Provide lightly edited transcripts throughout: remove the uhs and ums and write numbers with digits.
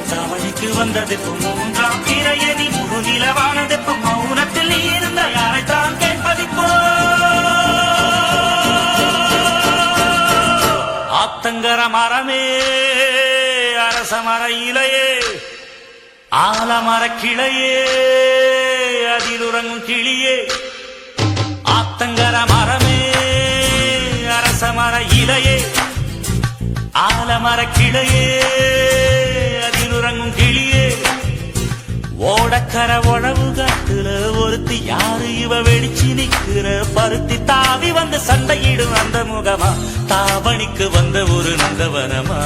தாவணிக்கு வந்தது மூன்றாம் பிறையதி முழு நிலவானது மௌனத்தில் நீ இருந்த யாரைத்தான் கேட்பதிப்போ ஆத்தங்கர மரமே அரச மர இலையே ஆலமர கிளையே அதில் உறங்கும் கிளியே ஆத்தங்கர மரமே அரச மர இலையே ஆலமர கிளையே அதில் உறங்கும் கிளியே ஓடக்கர உழவு காட்டுல ஒருத்தி யாரு இவ வெடிச்சு நிக்கிற பருத்தி தாவி வந்து சண்டையிடும் அந்த முகமா தாவணிக்கு வந்த ஒரு நந்தவனமா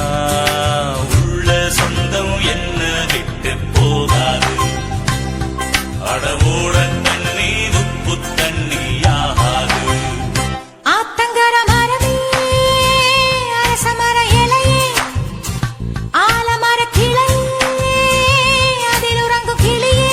உள்ள சொந்தம் என்ன விட்டு போகாது அடவோட தண்ணி உப்பு தண்ணி ஆகாது ஆத்தங்கர மரமே அரச மர இலையே ஆலமர கிளையே அதில் உறங்கும் கிளியே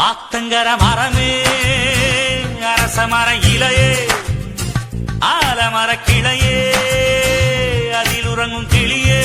ஆத்தங்கர மரமே அரச மர இலையே ஆலமர கிளையே அதில் உறங்கும் கிளியே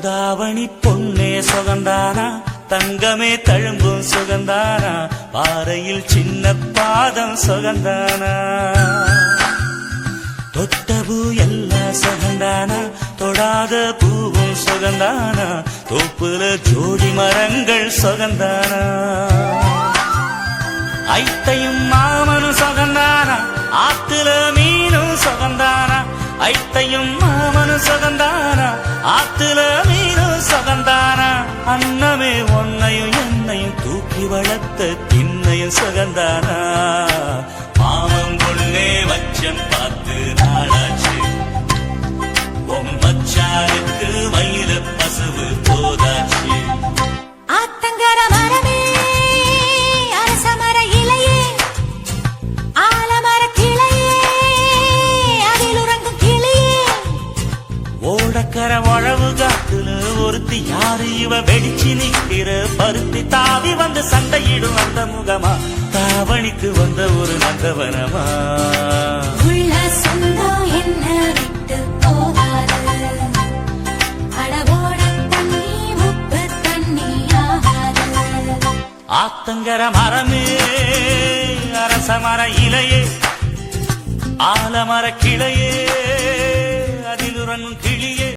தாவணி பொன்னே சுகந்தானா தங்கமே தழும்பும் சுகந்தானா பாறையில் சின்ன பாதம் சுகந்தானா தொட்டபூ எல்லாம் சுகந்தானா தொடாத பூவும் சுகந்தானா தோப்புல ஜோடி மரங்கள் சுகந்தானா ஐத்தையும் மாமனும் சுகந்தானா ஆத்துல மீனும் சுகந்தானா ஐத்தையும் மாமனும் சுகந்தானா ஆத்துல மீனும் சுகந்தானா அன்னமே ஒன்னையும் என்னையும் தூக்கி வளர்த்த திண்ணையும் சுகந்தானா மாமன் பொண்ணே வச்சம் பார்த்து நாளாச்சு பொம்மச்சாருக்கு மயில பசுவு போதாச்சு ஆத்தங்கர மரமே அரச மர இலையே ஆலமர கிளையே அதில் உறங்கும் கிளியே ஓடக்கர உழவு காட்டுல ஒருத்தி யாரு இவ வெடிச்சு நிக்கிற பருத்தி தாவி வந்து சண்டையிடும் அந்த முகமா தாவணிக்கு வந்த ஒரு நந்தவனமா உள்ள சொந்தம் என்ன விட்டு போகாது அடவோட தண்ணி உப்பு தண்ணி ஆகாது ஆத்தங்கர மரமே அரச மர இலையே ஆலமர கிளையே அதில் உறங்கும் கிளியே